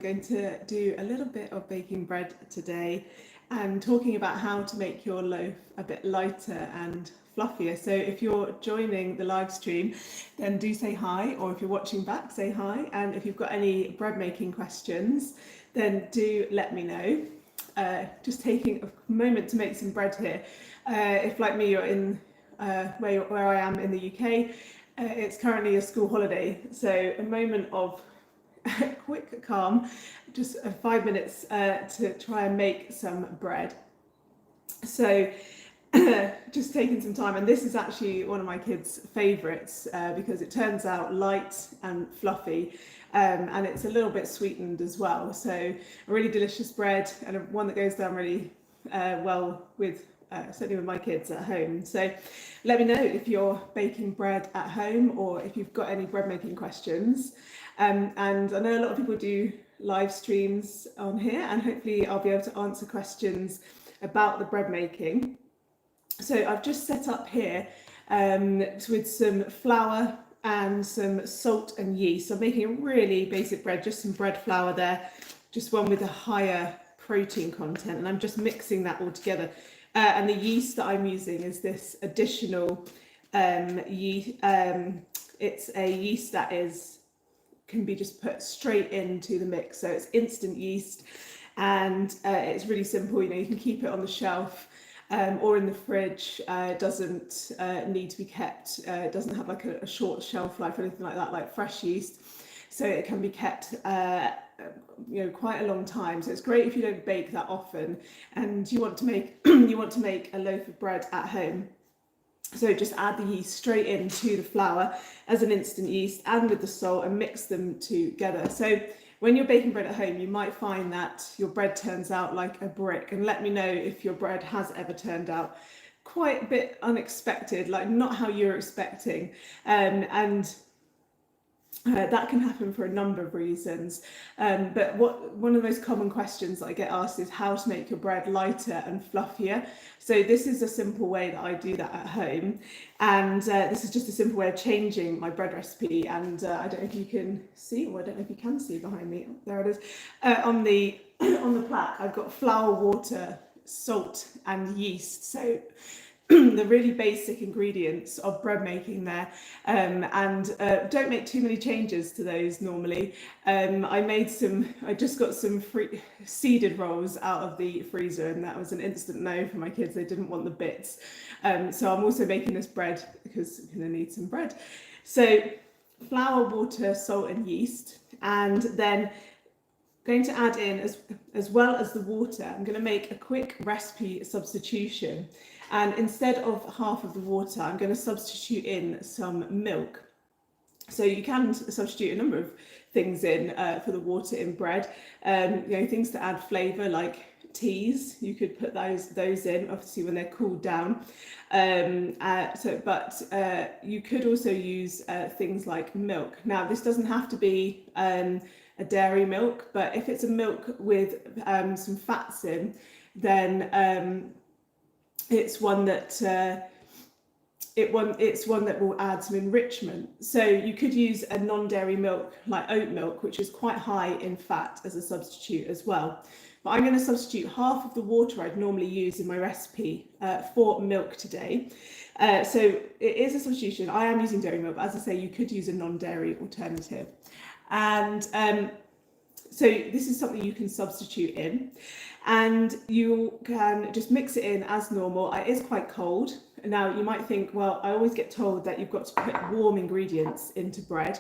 Going to do a little bit of baking bread today and talking about how to make your loaf a bit lighter and fluffier. So if you're joining the live stream, then do say hi, or if you're watching back, say hi. And if you've got any bread making questions, then do let me know. Just taking a moment to make some bread here. If like me, you're in where I am in the UK, it's currently a school holiday, so a moment of quick calm, just 5 minutes to try and make some bread. So just taking some time, and this is actually one of my kids' favourites because it turns out light and fluffy, and it's a little bit sweetened as well. So a really delicious bread, and one that goes down really well with certainly with my kids at home. So let me know if you're baking bread at home or if you've got any bread making questions. And I know a lot of people do live streams on here, and hopefully I'll be able to answer questions about the bread making. So I've just set up here with some flour and some salt and yeast. I'm making a really basic bread, just some bread flour there, just one with a higher protein content, and I'm just mixing that all together. And the yeast that I'm using is this additional yeast. It's a yeast that can be just put straight into the mix. So it's instant yeast, and it's really simple. You can keep it on the shelf or in the fridge. It doesn't need to be kept. It doesn't have like a short shelf life or anything like that, like fresh yeast. So it can be kept quite a long time. So it's great if you don't bake that often and you want to make a loaf of bread at home. So just add the yeast straight into the flour as an instant yeast and with the salt, and mix them together. So when you're baking bread at home, you might find that your bread turns out like a brick, and let me know if your bread has ever turned out quite a bit unexpected, like not how you're expecting. That can happen for a number of reasons, but one of the most common questions that I get asked is how to make your bread lighter and fluffier. So this is a simple way that I do that at home, and this is just a simple way of changing my bread recipe. And I don't know if you can see, or I don't know if you can see behind me. There it is. On the plaque, I've got flour, water, salt, and yeast. So the really basic ingredients of bread making there, and don't make too many changes to those normally. I just got some seeded rolls out of the freezer, and that was an instant no for my kids. They didn't want the bits. So I'm also making this bread because I'm going to need some bread. So flour, water, salt and yeast, and then going to add in, as well as the water, I'm going to make a quick recipe substitution. And instead of half of the water, I'm going to substitute in some milk. So you can substitute a number of things in for the water in bread. Things to add flavour, like teas. You could put those in, obviously, when they're cooled down. But you could also use things like milk. Now, this doesn't have to be a dairy milk, but if it's a milk with some fats in, then it's one that will add some enrichment. So you could use a non-dairy milk like oat milk, which is quite high in fat, as a substitute as well. But I'm going to substitute half of the water I'd normally use in my recipe for milk today. So it is a substitution. I am using dairy milk, but as I say, you could use a non-dairy alternative. And so this is something you can substitute in, and you can just mix it in as normal. It is quite cold. Now you might think, well, I always get told that you've got to put warm ingredients into bread,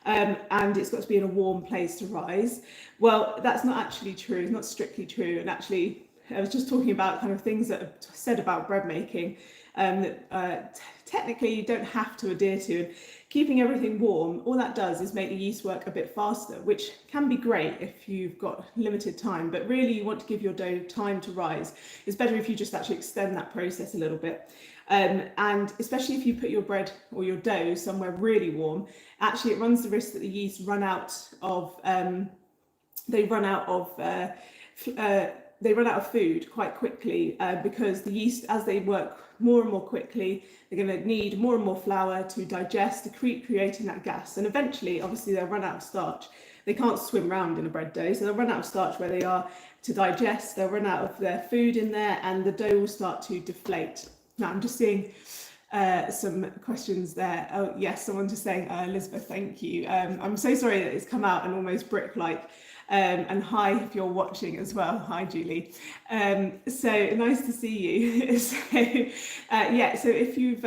and it's got to be in a warm place to rise. Well, that's not actually true. It's not strictly true. And actually, I was just talking about kind of things that are said about bread making that technically you don't have to adhere to. And keeping everything warm, all that does is make the yeast work a bit faster, which can be great if you've got limited time, but really you want to give your dough time to rise. It's better if you just actually extend that process a little bit. And especially if you put your bread or your dough somewhere really warm, actually it runs the risk that the yeast run out of food quite quickly, because the yeast, as they work more and more quickly, they're going to need more and more flour to digest, to creating that gas, and eventually obviously they'll run out of starch. they can't swim around in a bread dough, so they'll run out of starch where they are to digest, they'll run out of their food in there, and the dough will start to deflate. Now I'm just seeing some questions there. Oh yes, someone just saying, Elizabeth, thank you. I'm so sorry that it's come out and almost brick-like. And hi if you're watching as well. Hi Julie. So nice to see you. So yeah, so if you've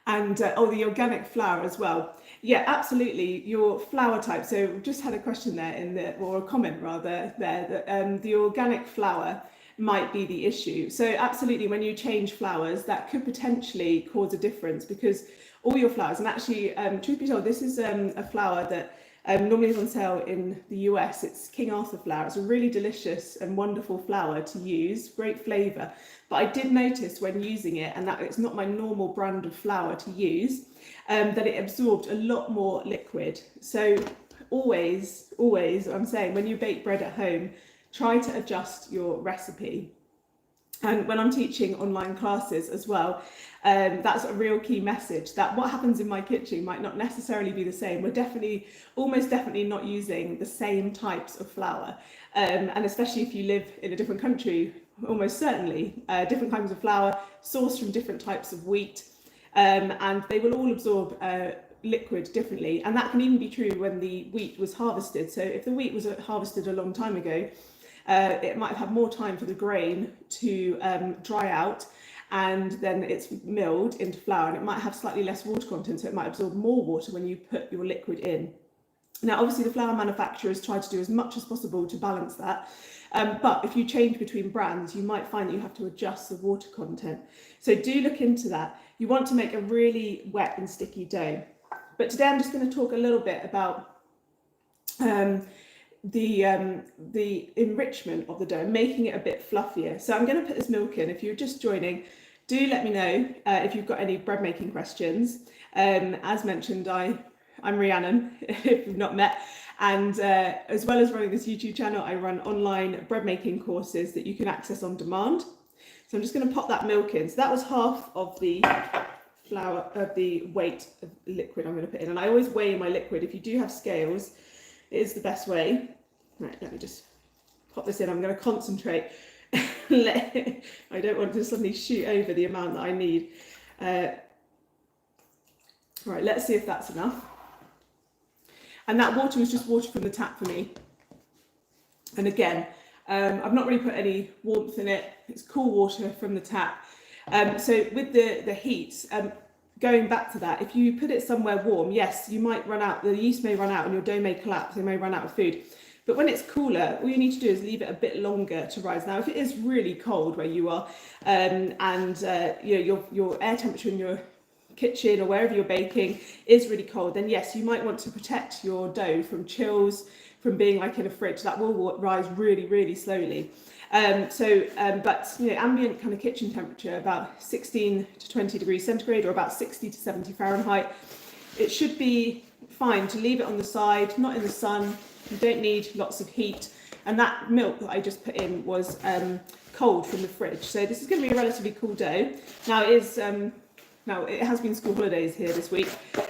the organic flour as well. Yeah, absolutely. Your flour type. So we've just had a question there or a comment rather there, that the organic flour might be the issue. So absolutely, when you change flours, that could potentially cause a difference, because all your flours, and actually, truth be told, this is a flour that normally is on sale in the US. It's King Arthur flour. It's a really delicious and wonderful flour to use, great flavour. But I did notice when using it, and that it's not my normal brand of flour to use, that it absorbed a lot more liquid. So always, I'm saying, when you bake bread at home, try to adjust your recipe. And when I'm teaching online classes as well, that's a real key message, that what happens in my kitchen might not necessarily be the same. We're almost definitely not using the same types of flour. And especially if you live in a different country, almost certainly different kinds of flour sourced from different types of wheat, and they will all absorb liquid differently. And that can even be true when the wheat was harvested. So if the wheat was harvested a long time ago, it might have had more time for the grain to dry out, and then it's milled into flour, and it might have slightly less water content, so it might absorb more water when you put your liquid in. Now, obviously, the flour manufacturers try to do as much as possible to balance that, but if you change between brands, you might find that you have to adjust the water content. So do look into that. You want to make a really wet and sticky dough. But today I'm just going to talk a little bit about the enrichment of the dough, making it a bit fluffier. So I'm going to put this milk in. If you're just joining, do let me know if you've got any bread making questions. As mentioned, I'm Rhiannon, if you've not met, and as well as running this YouTube channel, I run online bread making courses that you can access on demand. So I'm just going to pop that milk in. So that was half of the flour, of the weight of liquid I'm going to put in, and I always weigh my liquid. If you do have scales, it is the best way. Right, let me just pop this in. I'm going to concentrate. I don't want to suddenly shoot over the amount that I need. Right, let's see if that's enough. And that water was just water from the tap for me. And again, I've not really put any warmth in it. It's cool water from the tap. So with the heat, going back to that, if you put it somewhere warm, yes, you might run out, the yeast may run out and your dough may collapse, you may run out of food. But when it's cooler, all you need to do is leave it a bit longer to rise. Now, if it is really cold where you are, and you know, your air temperature in your kitchen or wherever you're baking is really cold, then yes, you might want to protect your dough from chills, from being like in a fridge. That will rise really, really slowly. But you know, ambient kind of kitchen temperature, about 16 to 20 degrees centigrade, or about 60 to 70 Fahrenheit. It should be fine to leave it on the side, not in the sun. You don't need lots of heat. And that milk that I just put in was cold from the fridge. So this is going to be a relatively cool dough. Now it has been school holidays here this week,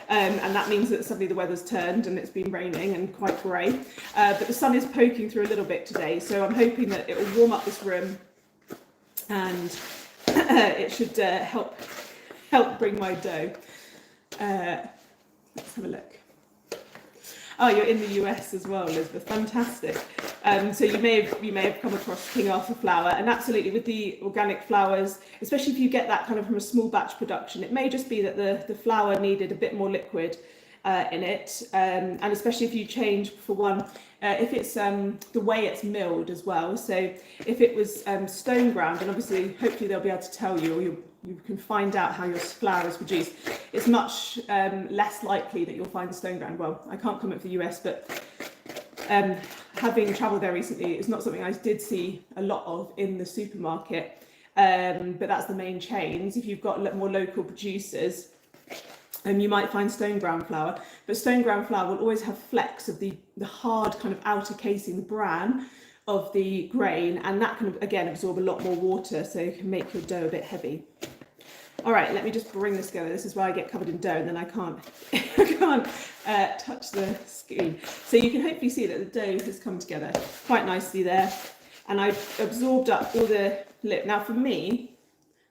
and that means that suddenly the weather's turned and it's been raining and quite grey. But the sun is poking through a little bit today, so I'm hoping that it will warm up this room, and it should help bring my dough. Let's have a look. Oh, you're in the US as well, Elizabeth. Fantastic. So you may have come across King Arthur flour, and absolutely with the organic flours, especially if you get that kind of from a small batch production, it may just be that the flour needed a bit more liquid in it, and especially if you change, for one, if it's the way it's milled as well. So if it was stone ground, and obviously hopefully they'll be able to tell you, or you can find out how your flour is produced, it's much less likely that you'll find stone ground. Well, I can't comment for the US, but having travelled there recently, it's not something I did see a lot of in the supermarket, but that's the main chains. If you've got more local producers, you might find stone ground flour, but stone ground flour will always have flecks of the hard kind of outer casing, the bran of the grain, and that can again absorb a lot more water, so it can make your dough a bit heavy. All right, let me just bring this together. This is where I get covered in dough and then I can't, I can't touch the screen. So you can hopefully see that the dough has come together quite nicely there. And I've absorbed up all the lip. Now for me,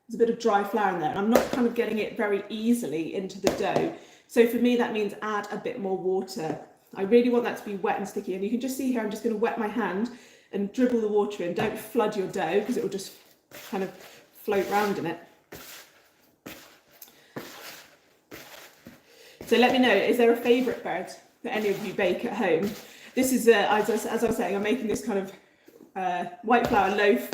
there's a bit of dry flour in there and I'm not kind of getting it very easily into the dough. So for me, that means add a bit more water. I really want that to be wet and sticky. And you can just see here, I'm just going to wet my hand and dribble the water in. Don't flood your dough because it will just kind of float around in it. So let me know, is there a favourite bread that any of you bake at home? This is, as I was saying, I'm making this kind of white flour loaf,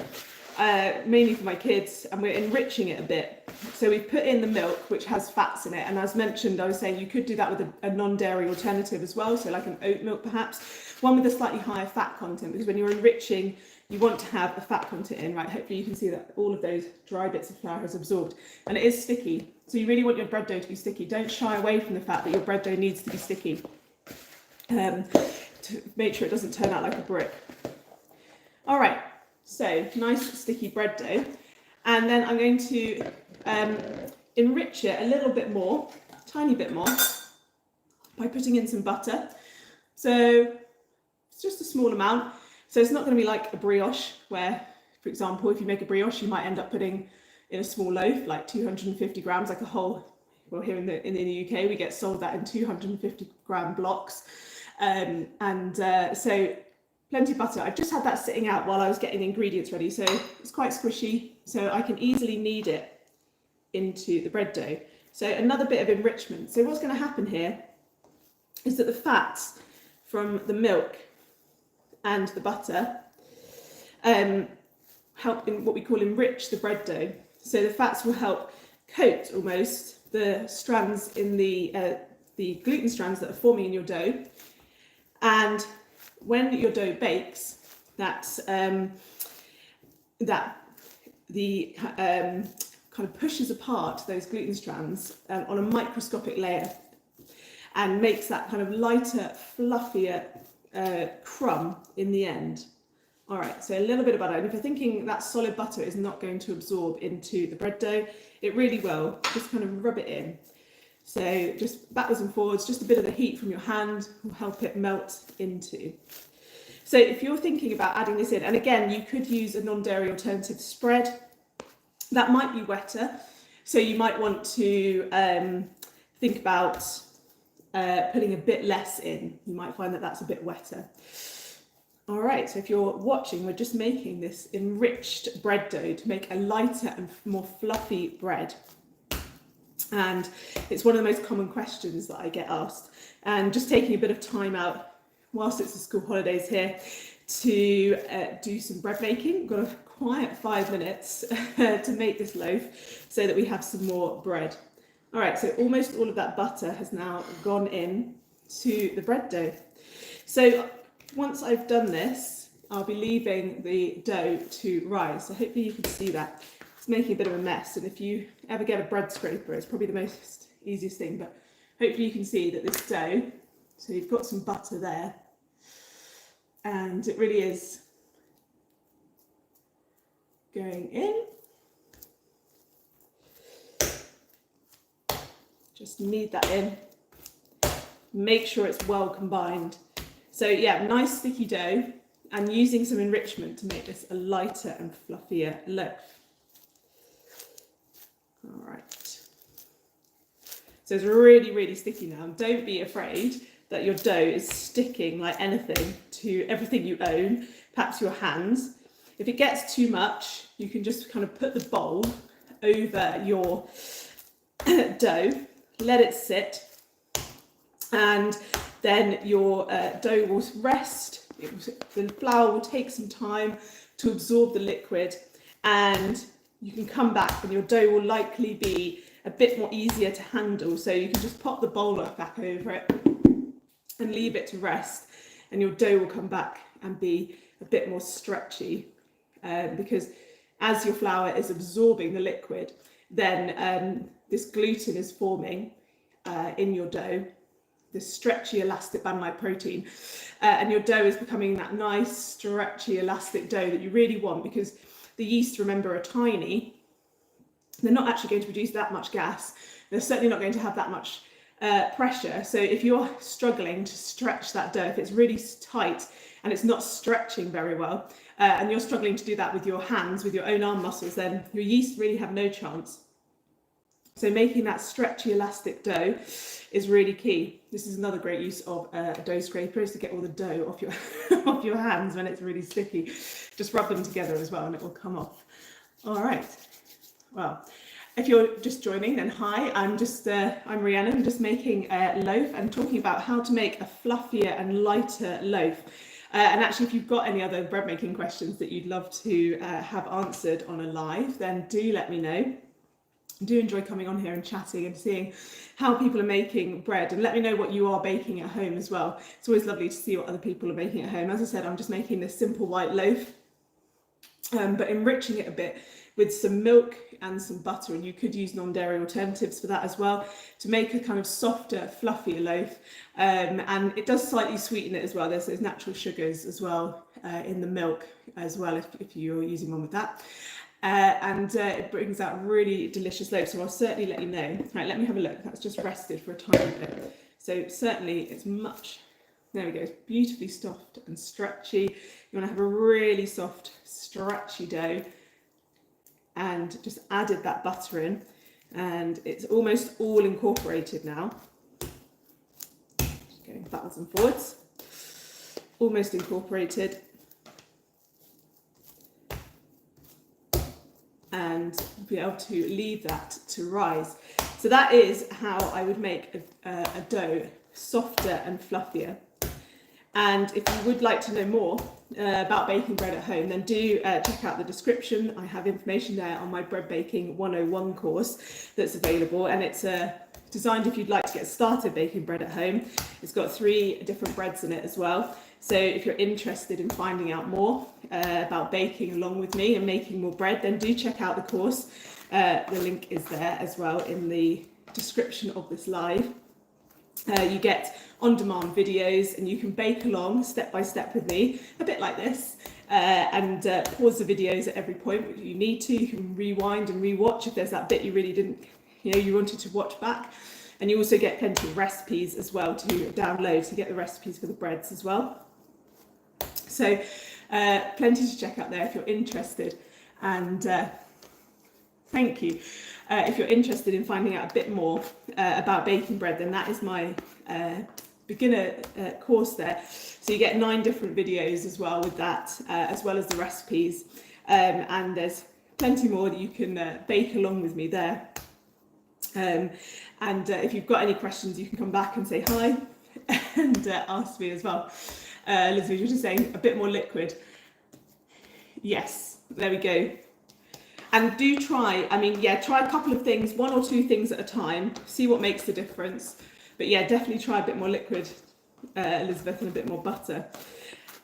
mainly for my kids, and we're enriching it a bit. So we've put in the milk, which has fats in it. And as mentioned, I was saying you could do that with a non-dairy alternative as well. So like an oat milk, perhaps, one with a slightly higher fat content, because when you're enriching, you want to have the fat content in, right? Hopefully you can see that all of those dry bits of flour has absorbed, and it is sticky. So you really want your bread dough to be sticky. Don't shy away from the fact that your bread dough needs to be sticky to make sure it doesn't turn out like a brick. All right, so nice sticky bread dough. And then I'm going to enrich it a little bit more, tiny bit more, by putting in some butter. So it's just a small amount. So it's not going to be like a brioche where, for example, if you make a brioche, you might end up putting in a small loaf, like 250 grams, like a whole, well, here in the UK, we get sold that in 250 gram blocks. So plenty of butter. I've just had that sitting out while I was getting the ingredients ready. So it's quite squishy, so I can easily knead it into the bread dough. So another bit of enrichment. So what's going to happen here is that the fats from the milk and the butter help in what we call enrich the bread dough. So the fats will help coat almost the strands in the gluten strands that are forming in your dough. And when your dough bakes, kind of pushes apart those gluten strands on a microscopic layer and makes that kind of lighter, fluffier crumb in the end. All right, so a little bit of butter. And if you're thinking that solid butter is not going to absorb into the bread dough, it really will. Just kind of rub it in. So just backwards and forwards, just a bit of the heat from your hand will help it melt into. So if you're thinking about adding this in, and again, you could use a non-dairy alternative spread. That might be wetter. So you might want to think about putting a bit less in. You might find that that's a bit wetter. All right, so if you're watching, we're just making this enriched bread dough to make a lighter and more fluffy bread. And it's one of the most common questions that I get asked. And just taking a bit of time out whilst it's the school holidays here to do some bread making. We've got a quiet 5 minutes to make this loaf so that we have some more bread. All right, so almost all of that butter has now gone in to the bread dough. So once I've done this, I'll be leaving the dough to rise. So hopefully you can see that. It's making a bit of a mess. And if you ever get a bread scraper, it's probably the most easiest thing. But hopefully you can see that this dough, so you've got some butter there. And it really is going in. Just knead that in. Make sure it's well combined. So yeah, nice sticky dough, and using some enrichment to make this a lighter and fluffier loaf. All right. So it's really, really sticky now. Don't be afraid that your dough is sticking like anything to everything you own, perhaps your hands. If it gets too much, you can just kind of put the bowl over your dough, let it sit, and then your dough will rest. The flour will take some time to absorb the liquid, and you can come back and your dough will likely be a bit more easier to handle. So you can just pop the bowl back over it and leave it to rest, and your dough will come back and be a bit more stretchy because as your flour is absorbing the liquid, then this gluten is forming in your dough, this stretchy elastic band-like protein, and your dough is becoming that nice stretchy elastic dough that you really want, because the yeast, remember, are tiny, they're not actually going to produce that much gas. They're certainly not going to have that much pressure. So if you're struggling to stretch that dough, if it's really tight and it's not stretching very well, and you're struggling to do that with your hands, with your own arm muscles, then your yeast really have no chance. So making that stretchy, elastic dough is really key. This is another great use of a dough scraper, is to get all the dough off your off your hands when it's really sticky. Just rub them together as well and it will come off. All right. Well, if you're just joining, then hi, I'm Rhiannon. I'm just making a loaf and talking about how to make a fluffier and lighter loaf. And actually, if you've got any other bread making questions that you'd love to have answered on a live, then do let me know. I do enjoy coming on here and chatting and seeing how people are making bread, and let me know what you are baking at home as well. It's always lovely to see what other people are making at home. As I said, I'm just making this simple white loaf, but enriching it a bit with some milk and some butter, and you could use non-dairy alternatives for that as well, to make a kind of softer, fluffier loaf. And it does slightly sweeten it as well. There's those natural sugars as well in the milk as well, if you're using one with that. And it brings out really delicious loaf, so I'll certainly let you know. Right, let me have a look. That's just rested for a tiny bit. So certainly it's much, there we go, it's beautifully soft and stretchy. You want to have a really soft, stretchy dough, and just added that butter in, and it's almost all incorporated now. Just going backwards and forwards, almost incorporated. And be able to leave that to rise. So that is how I would make a dough softer and fluffier. And if you would like to know more about baking bread at home, then do check out the description. I have information there on my Bread Baking 101 course that's available, and it's designed if you'd like to get started baking bread at home. It's got 3 different breads in it as well. So if you're interested in finding out more about baking along with me and making more bread, then do check out the course. The link is there as well in the description of this live. You get on-demand videos, and you can bake along step by step with me, a bit like this, and pause the videos at every point if you need to. You can rewind and rewatch if there's that bit you really didn't, you wanted to watch back. And you also get plenty of recipes as well to download to get the recipes for the breads as well. So plenty to check out there if you're interested. And thank you. If you're interested in finding out a bit more about baking bread, then that is my beginner course there. So you get 9 different videos as well with that, as well as the recipes. And there's plenty more that you can bake along with me there. And if you've got any questions, you can come back and say hi and ask me as well. Elizabeth, you're just saying a bit more liquid. Yes, there we go. And do try, try a couple of things, 1 or 2 things at a time, see what makes the difference. But yeah, definitely try a bit more liquid, Elizabeth, and a bit more butter.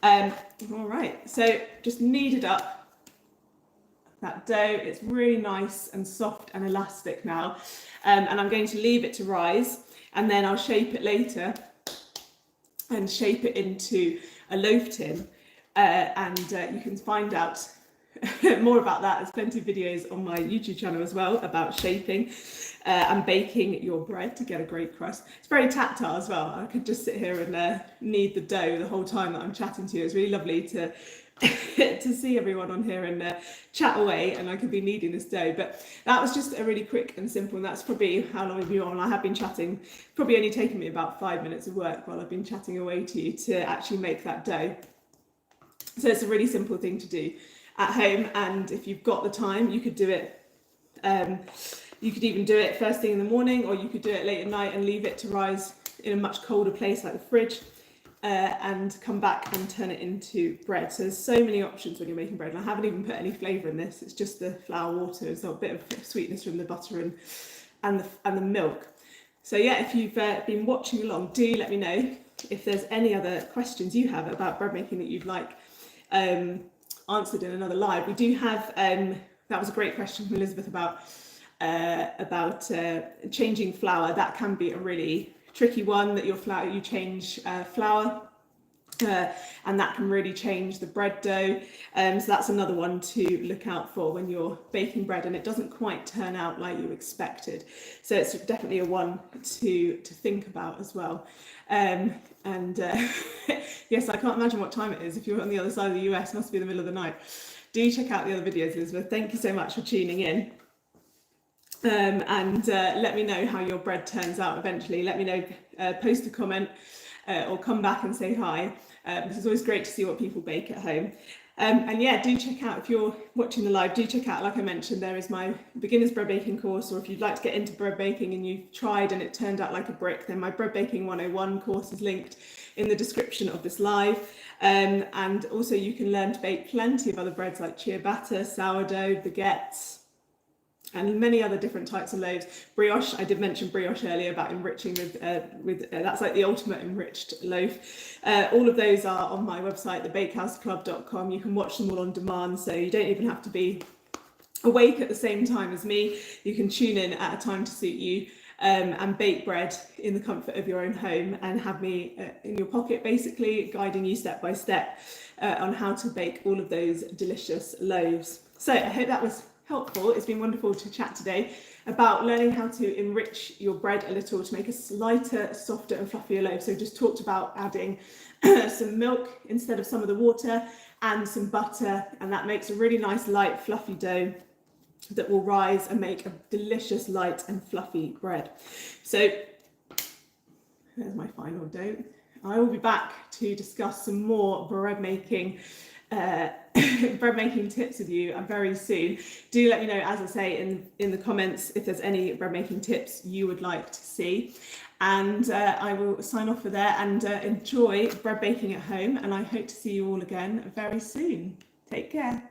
All right, so just kneaded up that dough. It's really nice and soft and elastic now. And I'm going to leave it to rise, and then I'll shape it later and shape it into a loaf tin. You can find out more about that. There's plenty of videos on my YouTube channel as well about shaping and baking your bread to get a great crust. It's very tactile as well. I could just sit here and knead the dough the whole time that I'm chatting to you. It's really lovely to to see everyone on here and chat away, and I could be kneading this dough. But that was just a really quick and simple, and that's probably how long I've been on. I have been chatting, probably only taken me about 5 minutes of work while I've been chatting away to you to actually make that dough. So it's a really simple thing to do at home, and if you've got the time, you could do it. You could even do it first thing in the morning, or you could do it late at night and leave it to rise in a much colder place like the fridge, and come back and turn it into bread. So there's so many options when you're making bread, and I haven't even put any flavour in this. It's just the flour, water. There's a bit of sweetness from the butter and the milk. So yeah, if you've been watching along, do let me know if there's any other questions you have about bread making that you'd like answered in another live. We do have that was a great question from Elizabeth about changing flour. That can be a really tricky one, that your flour, you change flour and that can really change the bread dough. So that's another one to look out for when you're baking bread and it doesn't quite turn out like you expected. So it's definitely a one to think about as well. Yes, I can't imagine what time it is. If you're on the other side of the US, it must be the middle of the night. Do check out the other videos, Elizabeth. Thank you so much for tuning in. Let me know how your bread turns out eventually. Let me know, post a comment or come back and say hi. It's always great to see what people bake at home. And yeah, do check out, if you're watching the live, do check out, like I mentioned, there is my beginner's bread baking course, or if you'd like to get into bread baking and you've tried and it turned out like a brick, then my bread baking 101 course is linked in the description of this live. And also you can learn to bake plenty of other breads like ciabatta, sourdough, baguettes, and many other different types of loaves. Brioche, I did mention brioche earlier about enriching with that's like the ultimate enriched loaf. All of those are on my website, thebakehouseclub.com. You can watch them all on demand, so you don't even have to be awake at the same time as me. You can tune in at a time to suit you, and bake bread in the comfort of your own home and have me in your pocket, basically guiding you step by step on how to bake all of those delicious loaves. So I hope that was helpful. It's been wonderful to chat today about learning how to enrich your bread a little to make a lighter, softer and fluffier loaf. So just talked about adding some milk instead of some of the water and some butter, and that makes a really nice light fluffy dough that will rise and make a delicious light and fluffy bread. So there's my final dough. I will be back to discuss some more bread making tips with you very soon. Do let me know, as I say, in the comments if there's any bread making tips you would like to see, and I will sign off for there, and enjoy bread baking at home, and I hope to see you all again very soon. Take care.